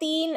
3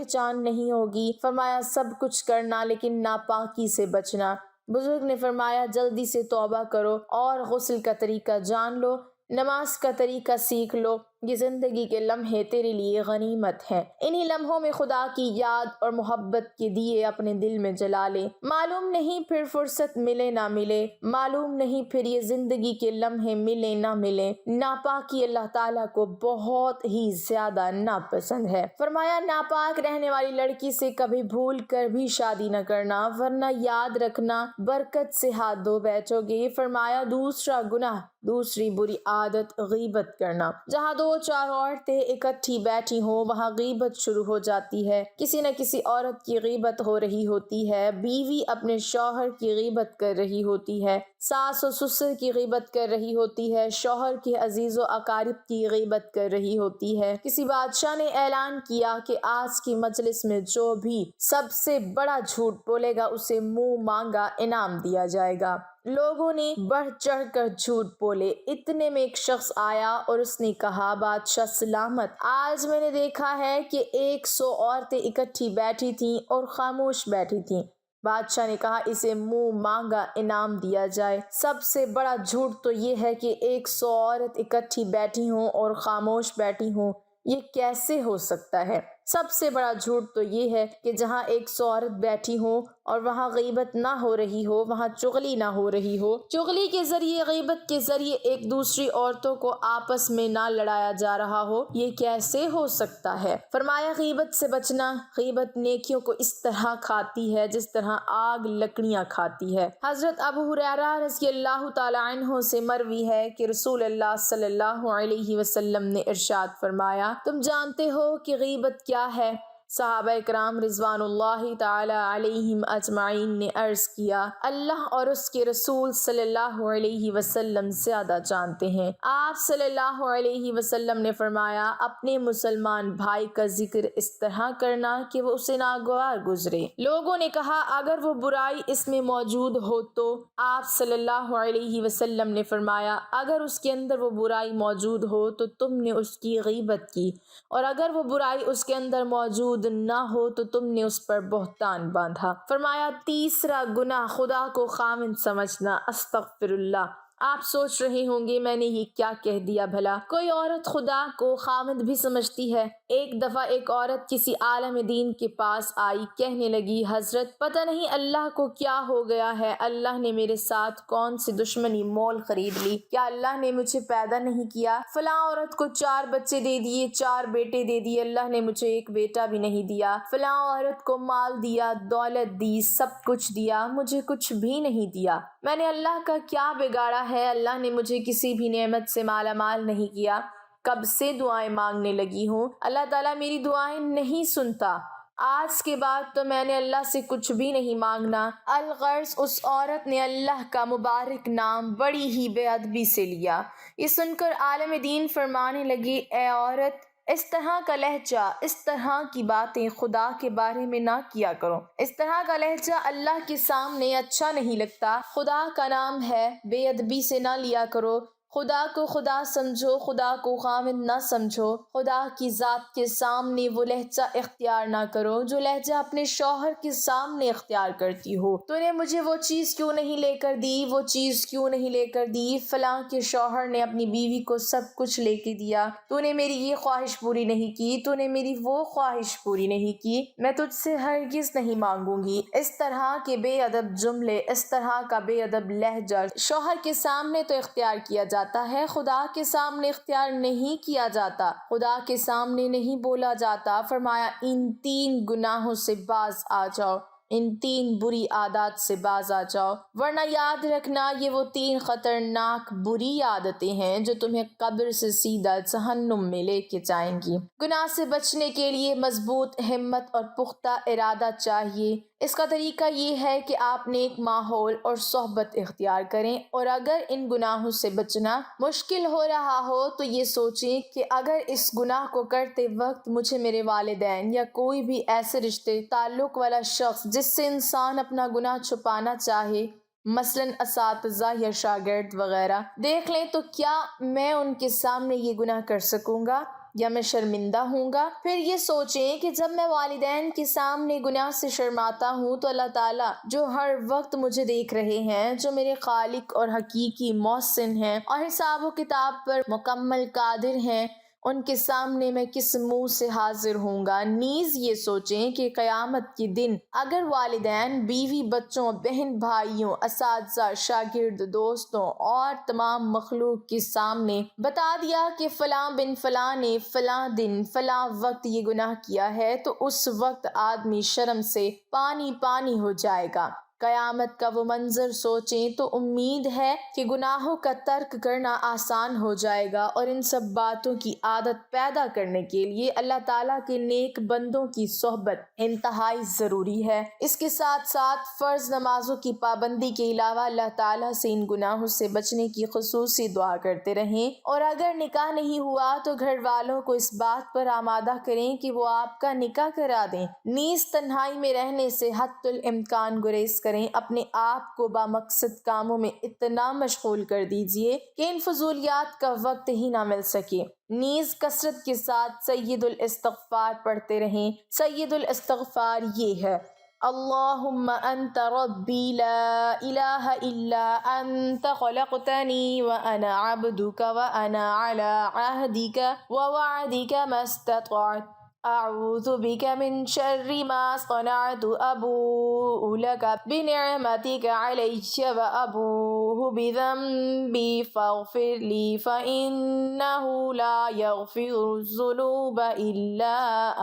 پہچان نہیں ہوگی؟ فرمایا سب کچھ کرنا لیکن ناپاکی سے بچنا۔ بزرگ نے فرمایا جلدی سے توبہ کرو اور غسل کا طریقہ جان لو، نماز کا طریقہ سیکھ لو، یہ زندگی کے لمحے تیرے لیے غنیمت ہیں۔ انہی لمحوں میں خدا کی یاد اور محبت کے دیے اپنے دل میں جلا لے۔ معلوم نہیں پھر فرصت ملے نہ ملے، معلوم نہیں پھر یہ زندگی کے لمحے ملے نہ ملے۔ ناپاکی اللہ تعالیٰ کو بہت ہی زیادہ ناپسند ہے۔ فرمایا ناپاک رہنے والی لڑکی سے کبھی بھول کر بھی شادی نہ کرنا، ورنہ یاد رکھنا برکت سے ہاتھ دھو بیٹھو گے۔ فرمایا دوسرا گناہ، دوسری بری عادت غیبت کرنا۔ جہاں دو چار عورتیں اکٹھی بیٹھی ہوں وہاں غیبت شروع ہو جاتی ہے۔ کسی نہ کسی عورت کی غیبت ہو رہی ہوتی ہے، بیوی اپنے شوہر کی غیبت کر رہی ہوتی ہے، ساس و سسر کی غیبت کر رہی ہوتی ہے، شوہر کے عزیز و اقارب کی غیبت کر رہی ہوتی ہے۔ کسی بادشاہ نے اعلان کیا کہ آج کی مجلس میں جو بھی سب سے بڑا جھوٹ بولے گا اسے منہ مانگا انعام دیا جائے گا۔ لوگوں نے بڑھ چڑھ کر جھوٹ بولے۔ اتنے میں ایک شخص آیا اور اس نے کہا بادشاہ سلامت، آج میں نے دیکھا ہے کہ 100 عورتیں اکٹھی بیٹھی تھیں اور خاموش بیٹھی تھیں۔ بادشاہ نے کہا اسے منہ مانگا انعام دیا جائے۔ سب سے بڑا جھوٹ تو یہ ہے کہ 100 عورت اکٹھی بیٹھی ہوں اور خاموش بیٹھی ہوں، یہ کیسے ہو سکتا ہے؟ سب سے بڑا جھوٹ تو یہ ہے کہ جہاں 100 عورت بیٹھی ہوں اور وہاں غیبت نہ ہو رہی ہو، وہاں چغلی نہ ہو رہی ہو، چغلی کے ذریعے، غیبت کے ذریعے ایک دوسری عورتوں کو آپس میں نہ لڑایا جا رہا ہو، یہ کیسے ہو سکتا ہے؟ فرمایا غیبت سے بچنا، غیبت نیکیوں کو اس طرح کھاتی ہے جس طرح آگ لکڑیاں کھاتی ہے۔ حضرت ابو ہریرہ رضی اللہ تعالیٰ عنہ سے مروی ہے کہ رسول اللہ صلی اللہ علیہ وسلم نے ارشاد فرمایا تم جانتے ہو کہ غیبت کیا ہے؟ صحابہ کرام رضوان اللہ تعالی علیہم اجمعین نے عرض کیا اللہ اور اس کے رسول صلی اللہ علیہ وسلم زیادہ جانتے ہیں۔ آپ صلی اللہ علیہ وسلم نے فرمایا اپنے مسلمان بھائی کا ذکر اس طرح کرنا کہ وہ اسے ناگوار گزرے۔ لوگوں نے کہا اگر وہ برائی اس میں موجود ہو تو؟ آپ صلی اللہ علیہ وسلم نے فرمایا اگر اس کے اندر وہ برائی موجود ہو تو تم نے اس کی غیبت کی، اور اگر وہ برائی اس کے اندر موجود نہ ہو تو تم نے اس پر بہتان باندھا۔ فرمایا تیسرا گناہ خدا کو خامند سمجھنا، استغفر اللہ۔ آپ سوچ رہے ہوں گے میں نے یہ کیا کہہ دیا بھلا؟ کوئی عورت خدا کو خامند بھی سمجھتی ہے؟ ایک دفعہ ایک عورت کسی عالم دین کے پاس آئی، کہنے لگی حضرت پتہ نہیں اللہ کو کیا ہو گیا ہے، اللہ نے میرے ساتھ کون سی دشمنی مول خرید لی؟ کیا اللہ نے مجھے پیدا نہیں کیا؟ فلاں عورت کو 4 بچے دے دیے، 4 بیٹے دے دیے، اللہ نے مجھے ایک بیٹا بھی نہیں دیا۔ فلاں عورت کو مال دیا، دولت دی، سب کچھ دیا، مجھے کچھ بھی نہیں دیا۔ میں نے اللہ کا کیا بگاڑا ہے؟ اللہ نے مجھے کسی بھی نعمت سے مالا مال نہیں کیا۔ کب سے دعائیں مانگنے لگی ہوں، اللہ تعالیٰ میری دعائیں نہیں سنتا۔ آج کے بعد تو میں نے اللہ سے کچھ بھی نہیں مانگنا۔ الغرض اس عورت نے اللہ کا مبارک نام بڑی ہی بے ادبی سے لیا۔ یہ سن کر عالم دین فرمانے لگے اے عورت اس طرح کا لہجہ، اس طرح کی باتیں خدا کے بارے میں نہ کیا کرو۔ اس طرح کا لہجہ اللہ کے سامنے اچھا نہیں لگتا۔ خدا کا نام ہے، بے ادبی سے نہ لیا کرو۔ خدا کو خدا سمجھو، خدا کو خامند نہ سمجھو۔ خدا کی ذات کے سامنے وہ لہجہ اختیار نہ کرو جو لہجہ اپنے شوہر کے سامنے اختیار کرتی ہو۔ تو نے مجھے وہ چیز کیوں نہیں لے کر دی، وہ چیز کیوں نہیں لے کر دی؟ فلاں کے شوہر نے اپنی بیوی کو سب کچھ لے کے دیا، تو نے میری یہ خواہش پوری نہیں کی، تو نے میری وہ خواہش پوری نہیں کی، میں تجھ سے ہرگز نہیں مانگوں گی۔ اس طرح کے بے ادب جملے، اس طرح کا بے ادب لہجہ شوہر کے سامنے تو اختیار کیا جاتا ہے، خدا کے سامنے اختیار نہیں کیا جاتا، خدا کے سامنے نہیں بولا جاتا۔ فرمایا ان 3 گناہوں سے باز آ جاؤ، ان 3 بری عادات سے باز آ جاؤ، ورنہ یاد رکھنا یہ وہ 3 خطرناک بری عادتیں ہیں جو تمہیں قبر سے سیدھا جہنم میں لے کے جائیں گی۔ گناہ سے بچنے کے لیے مضبوط ہمت اور پختہ ارادہ چاہیے۔ اس کا طریقہ یہ ہے کہ آپ نیک ماحول اور صحبت اختیار کریں، اور اگر ان گناہوں سے بچنا مشکل ہو رہا ہو تو یہ سوچیں کہ اگر اس گناہ کو کرتے وقت مجھے میرے والدین یا کوئی بھی ایسے رشتے تعلق والا شخص جس سے انسان اپنا گناہ چھپانا چاہے، مثلاً اساتذہ یا شاگرد وغیرہ، دیکھ لیں تو کیا میں ان کے سامنے یہ گناہ کر سکوں گا؟ یا میں شرمندہ ہوں گا؟ پھر یہ سوچیں کہ جب میں والدین کے سامنے گناہ سے شرماتا ہوں تو اللہ تعالیٰ جو ہر وقت مجھے دیکھ رہے ہیں، جو میرے خالق اور حقیقی محسن ہیں اور حساب و کتاب پر مکمل قادر ہیں، ان کے سامنے میں کس منہ سے حاضر ہوں گا۔ نیز یہ سوچیں کہ قیامت کے دن اگر والدین، بیوی، بچوں، بہن بھائیوں، اساتذہ، شاگرد، دوستوں اور تمام مخلوق کے سامنے بتا دیا کہ فلاں بن فلاں نے فلاں دن فلاں وقت یہ گناہ کیا ہے، تو اس وقت آدمی شرم سے پانی پانی ہو جائے گا۔ قیامت کا وہ منظر سوچیں تو امید ہے کہ گناہوں کا ترک کرنا آسان ہو جائے گا، اور ان سب باتوں کی عادت پیدا کرنے کے لیے اللہ تعالیٰ کے نیک بندوں کی صحبت انتہائی ضروری ہے۔ اس کے ساتھ ساتھ فرض نمازوں کی پابندی کے علاوہ اللہ تعالیٰ سے ان گناہوں سے بچنے کی خصوصی دعا کرتے رہیں، اور اگر نکاح نہیں ہوا تو گھر والوں کو اس بات پر آمادہ کریں کہ وہ آپ کا نکاح کرا دیں۔ نیز تنہائی میں رہنے سے حتی الامکان گریز کریں۔ اپنے آپ کو بامقصد کاموں میں اتنا مشغول کر دیجئے کہ ان فضولیات کا وقت ہی نہ مل سکے۔ نیز کثرت کے ساتھ سید الاستغفار پڑھتے رہیں۔ سید الاستغفار یہ ہے: اللہم انت ربی لا الہ الا انت خلقتنی وانا عبدک وانا علی عہدک ووعدک ما استطعت اعوذ بک من شر ما صنعت ابوء لک بنعمتک علی وابوء بذنبی فاغفر لی فانہ لا یغفر الذنوب الا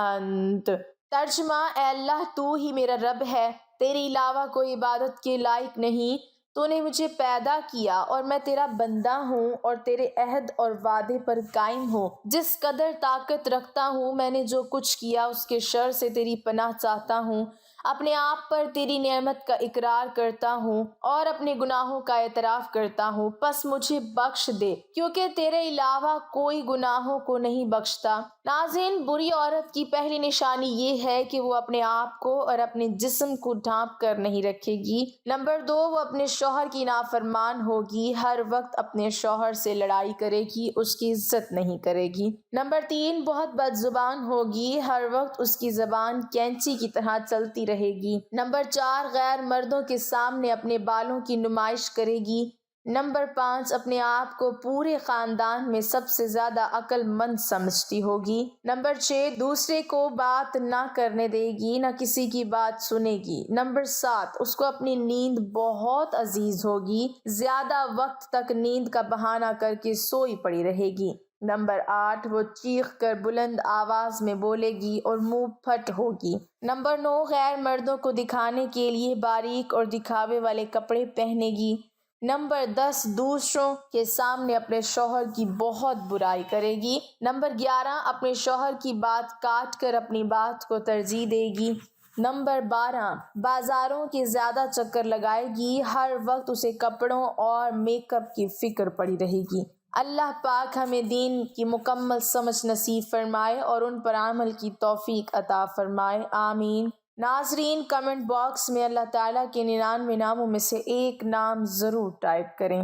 انت۔ ترجمہ: اے اللہ، تو ہی میرا رب ہے، تیرے علاوہ کوئی عبادت کے لائق نہیں۔ تو نے مجھے پیدا کیا اور میں تیرا بندہ ہوں اور تیرے عہد اور وعدے پر قائم ہوں۔ جس قدر طاقت رکھتا ہوں میں نے جو کچھ کیا اس کے شر سے تیری پناہ چاہتا ہوں۔ اپنے آپ پر تیری نعمت کا اقرار کرتا ہوں اور اپنے گناہوں کا اعتراف کرتا ہوں، پس مجھے بخش دے، کیونکہ تیرے علاوہ کوئی گناہوں کو نہیں بخشتا۔ ناظرین، بری عورت کی پہلی نشانی یہ ہے کہ وہ اپنے آپ کو اور اپنے جسم کو ڈھانپ کر نہیں رکھے گی۔ نمبر 2، وہ اپنے شوہر کی نافرمان ہوگی، ہر وقت اپنے شوہر سے لڑائی کرے گی، اس کی عزت نہیں کرے گی۔ نمبر 3، بہت بد زبان ہوگی، ہر وقت اس کی زبان کینچی کی طرح چلتی رہے گی۔ نمبر 4، غیر مردوں کے سامنے اپنے بالوں کی نمائش کرے گی۔ نمبر 5، اپنے آپ کو پورے خاندان میں سب سے زیادہ عقل مند سمجھتی ہوگی۔ نمبر 6، دوسرے کو بات نہ کرنے دے گی، نہ کسی کی بات سنے گی۔ نمبر 7، اس کو اپنی نیند بہت عزیز ہوگی، زیادہ وقت تک نیند کا بہانہ کر کے سوئی پڑی رہے گی۔ نمبر 8، وہ چیخ کر بلند آواز میں بولے گی اور منہ پھٹ ہوگی۔ نمبر 9، غیر مردوں کو دکھانے کے لیے باریک اور دکھاوے والے کپڑے پہنے گی۔ نمبر 10، دوسروں کے سامنے اپنے شوہر کی بہت برائی کرے گی۔ نمبر 11، اپنے شوہر کی بات کاٹ کر اپنی بات کو ترجیح دے گی۔ نمبر 12، بازاروں کے زیادہ چکر لگائے گی، ہر وقت اسے کپڑوں اور میک اپ کی فکر پڑی رہے گی۔ اللہ پاک ہمیں دین کی مکمل سمجھ نصیب فرمائے اور ان پر عمل کی توفیق عطا فرمائے، آمین۔ ناظرین، کمنٹ باکس میں اللہ تعالیٰ کے 99 ناموں میں سے ایک نام ضرور ٹائپ کریں۔